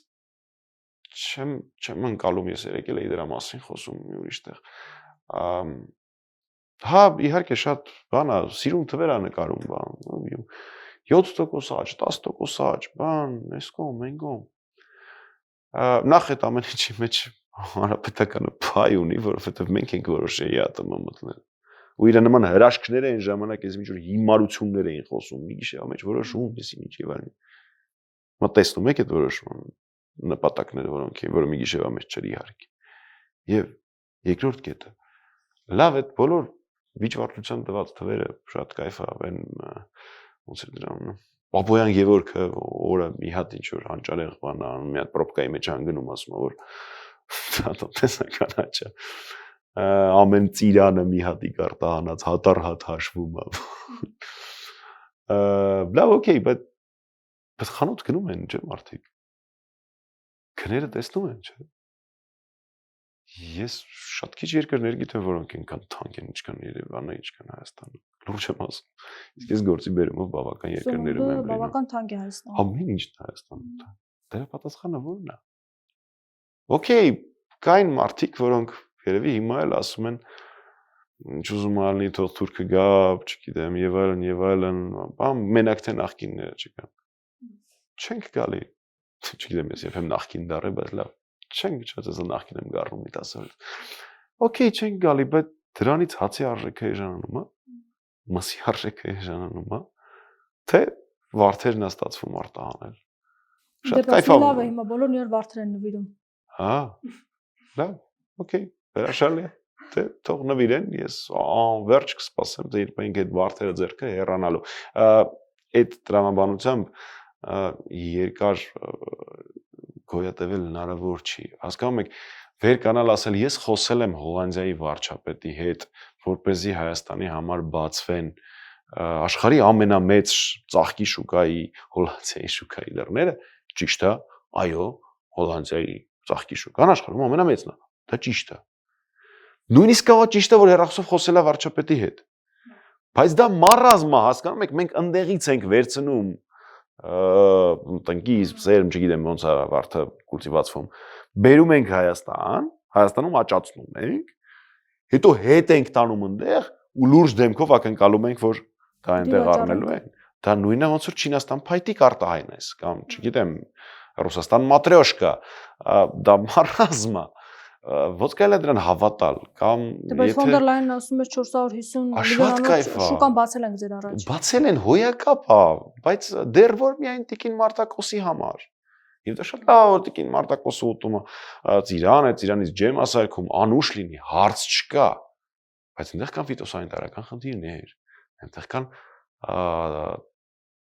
չեմ ընկալում, ես եկել էի դրա մասին խոսում մի ուրիշ տեղ։ Հա, իհարկե շատ բան է, սիրուն թվեր է նկարում, բան, 7% աճ, 10% աճ, բան, այս կողմ, այն կողմ։ Նախ այդ ամեն ինչի մեջ հանրապետականը փայ ունի, որովհետև մենք ենք որոշել ԵԱՏՄ մտնել։ Ու իր նման հրաշքներ այն ժամանակ ես ինչ-որ հիմարություններ էին խոսում, մի գիշերվա մեջ որոշում, ես ինչ եւ այլն։ Մտածում եք այդ որոշումը նպատակները, որը մի գիշերվա մեջ չէր իհարկե։ Եվ երկրորդ կետը լավ այդ բոլոր վիճվարության տված թվերը շատ կայֆ է, այն ոնց է դրան Պապոյան Գևորգը օրը մի հատ ինչ որ հանճարեղ բան անում, մի հատ պրոբկայի մեջ անգնում ասում որ տեսական աճա ամեն ծիրանը մի հատիկ արտահանած հատար-հատ հաշվում է։ Լավ, օքեյ, բայց խանութ գնում են, չէ՞ մարդիկ։ Քները տեսնում են, չէ՞։ Ես շատ քիչ երկրներ գիտեմ, որոնք այնքան թանկ են, ինչքան Երևանը, ինչքան Հայաստանը։ Լուրջ եմ ասում։ Իսկ ես գործի բերումով բավական երկրներում եմ լինում։ Բավական թանկ է Հայաստանը։ Ամեն ինչն է Հայաստանում։ Դրա պատասխանը ո՞րն է։ Okay, կային մարդիկ, որոնք երևի հիմա էլ ասում են ինչ ուզում ալնի, թող թուրքը գա, չգիտեմ, եւ այլն, բան մենակ թե նախկինները չկան։ Չենք գալի։ Չգիտեմ, ես երբեք նախկին դառը, բայց լավ։ Չենք չոց նախկին եմ գառնում մի 10 օր։ Okay, չենք գալի, բայց դրանից հացի արժեքը էժանանում է, մսի արժեքը էժանանում է, թե վարդերն է ստացվում արտահանել։ Շատ կայֆ է։ Լավ է, հիմա բոլորն իրար վարդեր են նվիրում։ Հա, լավ, okay, հրաշալի է, թե թող նվիրեն, ես անverջ կսպասեմ, թե երբ ենք այդ վարդերը ձեռքը հեռանալու։ Այդ տրամաբանությամբ երկար գոյատևել հնարավոր չի։ Հասկանում եք, վեր կանալ ասել, ես խոսել եմ Հոլանդիայի վարչապետի հետ, որպեսզի Հայաստանի համար բացվեն աշխարհի ամենամեծ ծաղկի շուկայի Հոլանդիայի շուկայի դռները, ճիշտ է, այո, Հոլանդիայի ծաղկի շուկան աշխարհում ամենամեծն է, դա ճիշտ է։ Նույնիսկ կա ճիշտ է, որ հեռախոսով խոսել է վարչապետի հետ։ Բայց դա մարազմա, հասկանում եք, մենք ընդեղից ենք վերցնում տնկի, սերմ, չգիտեմ ոնց է վարդը կուլտիվացվում, բերում ենք Հայաստան, Հայաստանում աճացնում ենք, հետո հետ ենք տանում այնտեղ ու լուրջ դեմքով ակնկալում ենք, որ դա այնտեղ առնելու են։ Դա նույնը ոնց որ Չինաստան փայտիկ արտահայտես կամ, չգիտեմ, Ռուսաստան մատրյոշկա, դա մարազմա, ոնց կարելի է դրան հավատալ կամ եթե Ֆոն դեր Լայենն ասում է 450 միլիոնանոց շուկան բացել ենք ձեր առաջ։ Բացել են հոյակապ է, բայց դեռ որ միայն Տիկին Մարտակոսի համար։ Եվ դա շատ լավ որ Տիկին Մարտակոսը ուտում է ծիրան է, ծիրանից ջեմ ասարկում, անուշ լինի, հարց չկա։ Բայց այնտեղ կան ֆիտոսանիտարական խնդիրներ, այնտեղ կան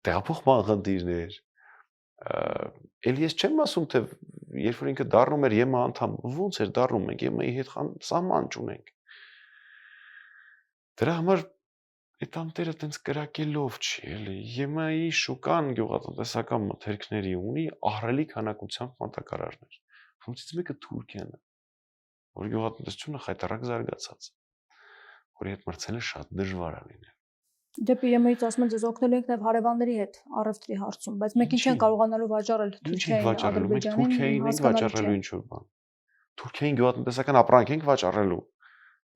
տեղափոխման խնդիրներ։ Էլ ես չեմ ասում, թե երբ որ ինքը դառնում էր ԵՄ անդամ, ո՞նց էր դառնում, մենք ԵՄ-ի հետ սահման չունենք։ Դրա համար այդ անտերը տենց կրակելով չի, էլի, ԵՄ-ի շուկան գյուղատնտեսական մթերքների ունի ահռելի քանակությամբ մատակարարներ։ Որոնցից մեկը Թուրքիան է, որ գյուղատնտեսությունը խայտառակ զարգացած է, որի հետ մրցելը շատ դժվար է լինել։ Դեպի ԵՄ-ից ասում են ձեզ օգնել ենք նաև հարևանների հետ առևտրի հարցում, բայց մենք ինչ են կարողանալու վաճառել Թուրքիային, Ադրբեջանին, մենք վաճառելու ինչ որ բան։ Թուրքիային գյուղատնտեսական ապրանք ենք վաճառելու։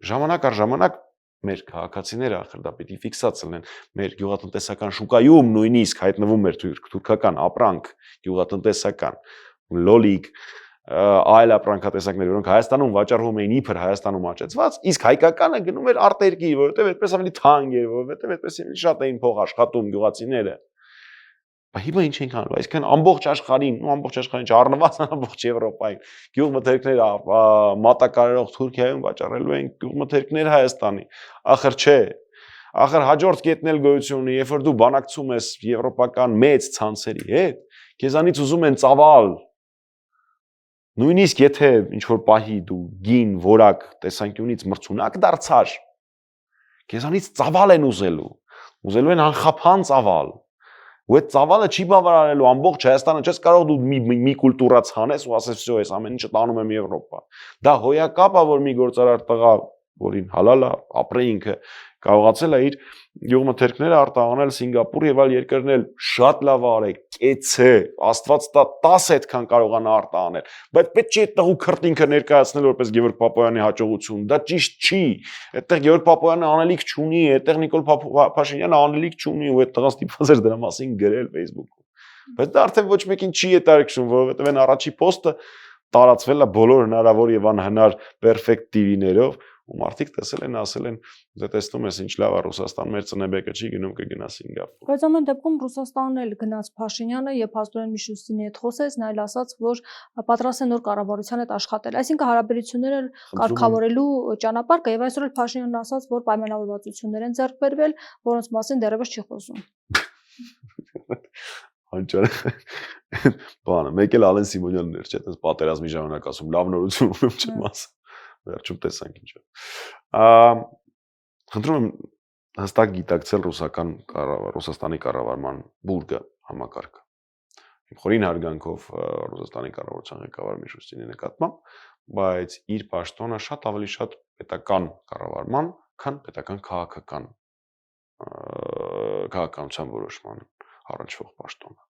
Ժամանակ առ ժամանակ մեր քաղաքացիները ախր դա պիտի ֆիքսած լինեն մեր գյուղատնտեսական շուկայում նույնիսկ հայտնվում էր թուրքական ապրանք գյուղատնտեսական լոլիկ այլ ապրանքատեսակներ որոնք Հայաստանում վաճառվում էին իբր Հայաստանում աճեցված իսկ հայկականը գնում էր արտերկիր որովհետև այդպես ավելի թանկ էր որովհետև այդպես ավելի շատ էին փող աշխատում գյուղացիները Հիմա ինչ ենք անում, այսինքն ամբողջ աշխարհին չառնված ամբողջ Եվրոպային գյուղմթերքներ մատակարարող Թուրքիայում վաճառելու են գյուղմթերքներ Հայաստանի, ախր չէ, ախր հաջորդ կետն էլ գոյություն ունի, երբ որ դու բանակցում ես եվրոպական մեծ ցանցերի հետ, քեզանից ուզում են ծավալ, նույնիսկ եթե ինչ-որ պահի դու գին, որակ տեսանկյունից մրցունակ դարձար, քեզանից ծավալ են ուզելու են անխափան ծավալ ու այդ ծավալը չի բավարարելու ամբողջ Հայաստանը չես կարող դու մի կուլտուրա ցանես ու ասես всё այս ամեն ինչը տանում եմ Եվրոպա դա հոյակապ է որ մի գործարար տղա որին հալալ է ապրե ինքը կարողացել է իր գյուղմթերքները արտահանել Սինգապուր եւ այլ երկրներ շատ լավ արե կեցե Աստված տա 10 այդքան կարողանա արտահանել բայց պետք չի այդ տղու քրտինքը ներկայացնել որպես Գևորգ Պապոյանի հաջողություն դա ճիշտ չի այդտեղ Գևորգ Պապոյանը անելիք չունի այդտեղ Նիկոլ Փաշինյանը անելիք չունի ու այդ տղան ստիպված էր դրա մասին գրել Facebook-ում բայց դա արդեն ոչ մեկին չի հետաքրքրում որովհետեւ այն առաջի պոստը տարածվել է բոլոր հնարավոր եւ անհնար պերֆեկտ TV-ներով ու մարդիկ տեսել են ասել են դե տեսնում ես ինչ լավ է Ռուսաստան մեր ծնեբեկը չի գնում կգնա Սինգապուր բայց ամեն դեպքում Ռուսաստանն էլ գնաց Փաշինյանը եւ Փաստորեն Միշուստինի հետ խոսեց նա էլ ասաց որ պատրաստ է նոր կառավարության հետ աշխատել այսինքն հարաբերությունները կարգավորելու ճանապարհ կա եւ այսօր էլ Փաշինյանն ասաց որ պայմանավորվածություններ են ձեռք բերվել որոնց մասին դեռևս չի խոսում Անճար բանը մեկ էլ Ալեն Սիմոնյանն էր չէ՞ այդպես պատերազմի ժամանակ ասում լավ նորություն ունեմ չեմ ասում վերջում տեսանք ինչ է խնդրում եմ հստակ գիտակցել Ռուսաստանի կառավարման բուրգը համակարգը իմ խորին հարգանքով Ռուսաստանի կառավարության ղեկավար Միշուստինի նկատմամբ բայց իր պաշտոնը շատ ավելի շատ պետական կառավարման քան պետական քաղաքականության որոշման առնչվող պաշտոնը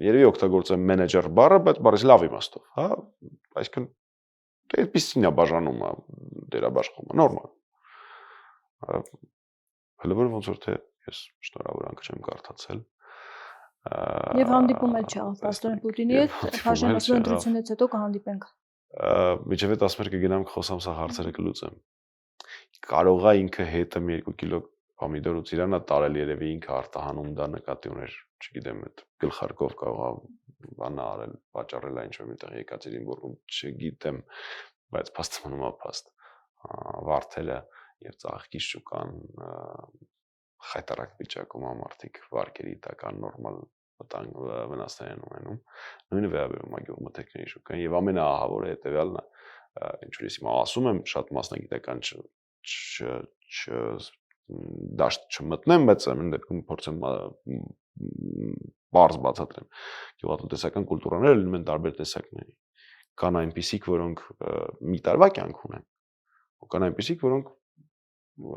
երևի օգտագործեմ մենեջեր բառը բայց բառից լավ իմաստով հա այսինքն այդպեսին է բաժանումը դերաբաշխումը նորմալ հələ որ ոնց որ թե ես շնորհավորանք չեմ կարդացել եւ հանդիպում էլ չի Պաստորեն Պուտինի հետ Փաշինյանը ընտրությունից հետո կհանդիպենք միջև այդ ասում կգնամ կխոսամ սա հարցերը կլուծեմ կարող է ինքը հետը 2 կիլո պոմիդոր ու ծիրանա տարել երևի ինքը արտահանում դա նկատի ուներ չգիտեմ այդ գլխարկով կարող է բանա արել վաճառել այն ինչ-որ միտեղ եկած իր որում չգիտեմ բայց փաստանում է փաստ վարդերը եւ ծաղկի շուկան խայտարակ վիճակում ամարտիկ վարկերի տական նորմալ վնասներ են ունենում նույնը վերաբերում է գյուղմթերքների շուկային եւ ամենաահավորը հետեւյալն է ինչ որ ես հիմա ասում եմ շատ մասնագիտական դաշտ չմտնեմ բայց ամեն դեպքում փորձեմ բարձ բացատրեմ գյուղատնտեսական կուլտուրաները լինում են տարբեր տեսակների կան այնպիսիք որոնք մի տարվա կյանք ունեն ու կան այնպիսիք որոնք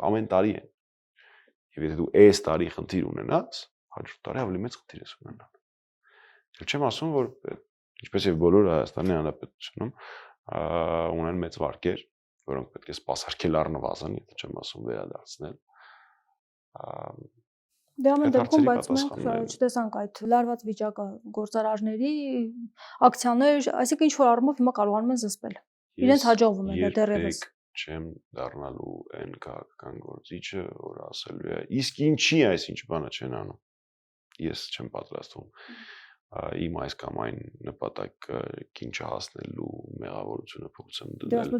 ամեն տարի են եւ եթե դու այս տարի խնդիր ունենաս հաջորդ տարի ավելի մեծ խնդիր ես ունենալ ես չեմ ասում որ ինչպես եւ բոլոր Հայաստանի Հանրապետությունում ունեն մեծ վարկեր որոնք պետք է սպասարկել առնվազն եթե չեմ ասում վերադարձնել Դե ամեն դեպքում բայց մենք չտեսանք այդ լարված վիճակը գործարարների ակցիաներ, այսինքն ինչ որ առումով հիմա կարողանում են զսպել։ Իրենց հաջողվում է դա դեռևս։ Չեմ դառնալու այն քաղաքական գործիչը, որ ասելու է, իսկ ինչի այսինչ բանը չեն անում։ Ես չեմ պատրաստվում իմ այս կամ այն նպատակին չհասնելու մեղավորությունը փորձեմ դնել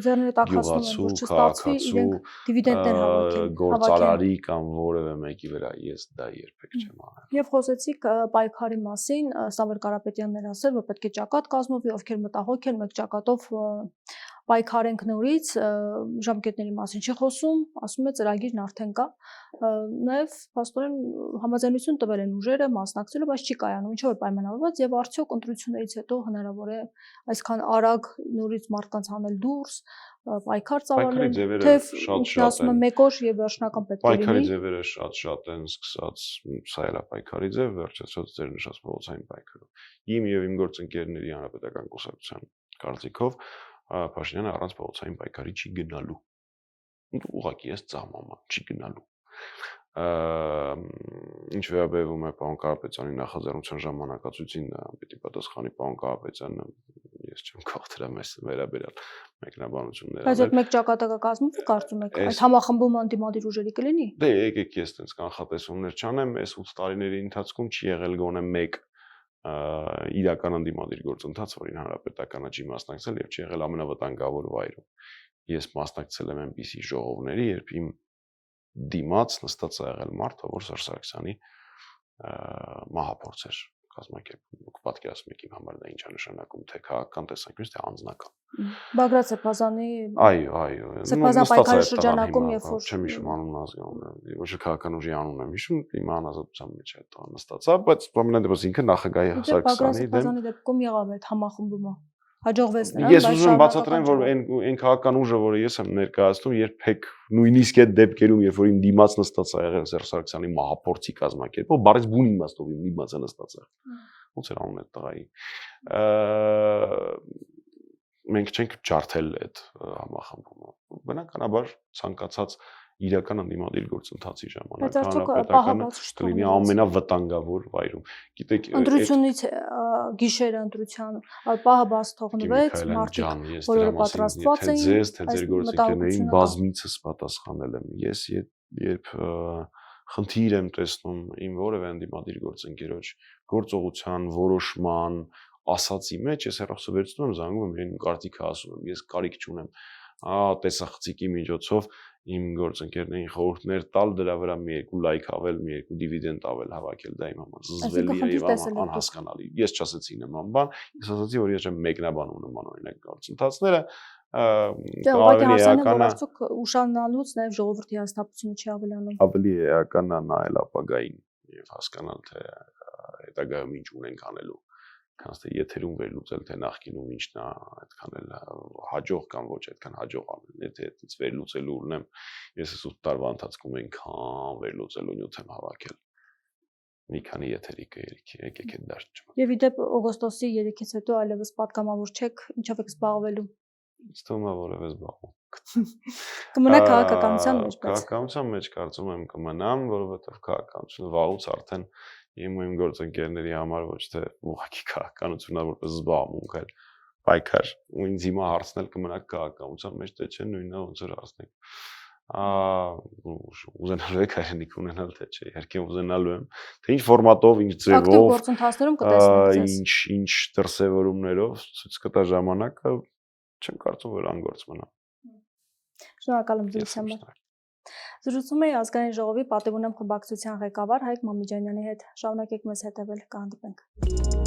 գյուղացու, քաղաքացու, դիվիդենտներ հավաքել, գործարարի կամ որևէ մեկի վրա ես դա երբեք չեմ անել։ Եվ խոսեցիք պայքարի մասին, Սամվել Կարապետյանն էր ասել, որ պետք է ճակատ կազմվի, ովքեր մտահոգ են, մեկ ճակատով պայքարենք նորից, ժամկետների մասին չի խոսում, ասում է ծրագիրն արդեն կա, նաև փաստորեն համաձայնություն տվել են ուժերը մասնակցելու, բայց չի կայանում, ինչ որ պայմանավորված եւ արդյոք ընտրություններից հետո հնարավոր է այսքան արագ նորից մարդկանց հանել դուրս, պայքար ծավալել, թե ասում եմ մեկ օր եւ վերջնական պետք է լինի։ Պայքարի ձևերը շատ են, սկսած սա էլ է պայքարի ձև, վերջացած ձեր նշած փողոցային պայքարով։ Իմ եւ իմ գործընկերների հանրապետական կուսակցության կարծիքով Փաշինյանը առանց փողոցային պայքարի չի գնալու։ ուղղակի ես ծամամա, չի գնալու։ Ինչ վերաբերում է պարոն Կարապետյանի նախաձեռնության ժամանակացույցին, պիտի պատասխանի պարոն Կարապետյանը, ես չեմ կարող դրա մեզ վերաբերալ մեկնաբանություններ անել։ Բայց այդ մեկ ճակատագա կազմում կարծում եք, այդ համախմբում անդիմադիր ուժերի կլինի։ Դե եկեք ես տենց կանխատեսումներ չանեմ, այս 8 տարիների ընթացքում չի եղել գոնե մեկ իրական անդիմադիր գործընթաց, որին հանրապետականը չի մասնակցել եւ չի եղել ամենավտանգավոր վայրում։ Ես մասնակցել եմ այնպիսի ժողովների, երբ իմ դիմաց նստած է եղել մարդ, որ Սերժ Սարգսյանի մահափորձ էր կազմակերպում։ Դուք պատկերացնում եք իմ համար դա ինչ է նշանակում, թե քաղաքական տեսանկյունից, թե անձնական։ Բագրատ Սեփազանի Այո, Սեփազան պայքարի շրջանակում, երբ որ չեմ հիշում անունն ազգանունը, ոչ քաղաքական ուժի անունն եմ հիշում, իմ անազատության մեջ է դա նստած է, բայց ամենայն դեպս ինքը նախագահի Սարգսյանի դեմ Սեփազանի դեպքում եղավ այդ համախմբումը։ Հաջողվեց նրան, Ես ուզում եմ բացատրեմ, որ այն քաղաքական ուժը, որը ես եմ ներկայացնում, երբեք նույնիսկ այդ դեպքերում, երբ որ իմ դիմաց նստած է եղել Սերժ Սարգսյանի մահափորձի կազմակերպող, բառից բուն իմաստով իմ դիմաց է նստած եղել։ Ոնց էր անունը այդ տղայի։ Մենք չենք ջարդել այդ համախմբումը։ Բնականաբար ցանկացած իրական անդիմադիր գործընթացի ժամանակ հանրապետականը կլինի ամենավտանգավոր վայրում։ Գիտեք, ընտրությունից գիշերը ընտրության պահը բաց թողնվեց, մարդիկ բոլորը պատրաստված էին, ձեզ, թե ձեր գործընկերներին բազմիցս պատասխանել եմ։ Ես երբ խնդիր եմ տեսնում իմ որևէ անդիմադիր գործընկերոջ գործողության, որոշման, ասացի մեջ, ես հեռախոսը վերցնում եմ, զանգում եմ իրեն կարծիքը ասում եմ, ես կարիք չունեմ տեսախցիկի միջոցով իմ գործընկերներին խորհուրդներ տալ, դրա վրա մի երկու լայք ավել, մի երկու դիվիդենդ ավել հավաքել, դա իմ համար զզվելի է եւ անհասկանալի։ Ես չասեցի նման բան, ես ասացի, որ ես չեմ մեկնաբանում նման օրինակ գործընթացները, կարելի է էականը արդյոք ուշանալուց նաեւ ժողովրդի հաստատությունը չի ավելանում։ Ավելի էական է նայել ապագային եւ հասկանալ, թե հետագայում ինչ ունենք անելու, քան թե եթերում վերլուծել, թե նախկինում ինչն է, այդքան էլ հաջող կամ ոչ այդքան հաջող անել, եթե այդից վերլուծելու ունեմ, ես այս 8 տարվա ընթացքում այնքան վերլուծելու նյութ եմ հավաքել։ Մի քանի եթերի կերիքի, եկեք այդ դաշտ չմա։ Եվ իդեպ օգոստոսի 3-ից հետո այլևս պատգամավոր չեք, ինչով եք զբաղվելու։ Ինձ թվում է որևէ զբաղվում։ Կմնա քաղաքականության մեջ, բայց քաղաքականության մեջ կարծում եմ կմնամ, որովհետև քաղաքականությունը վաղուց արդեն իմ ու իմ գործընկերների համար ոչ թե ուղղակի քաղաքականությունն է որպես զբաղմունք, այլ պայքար։ Ու ինձ հիմա հարցնել կմնաք քաղաքականության մեջ, թե չէ նույնը ոնց որ հարցնեք։ Ուզենալու եք հայրենիք ունենալ, թե չէ, իհարկե ուզենալու եմ, թե ինչ ֆորմատով, ինչ ձևով, գործընթացներում կտեսնեք ձեզ։ Ինչ դրսևորումներով ցույց կտա ժամանակը, չեմ կարծում, որ անգործ մնա։ Շնորհակալ եմ ձեզ համար։ Զրուցում էի ազգային ժողովի պատիվ ունեմ խմբակցության ղեկավար Հայկ Մամիջանյանի հետ։ Շարունակեք մեզ հետևել, կհանդիպենք։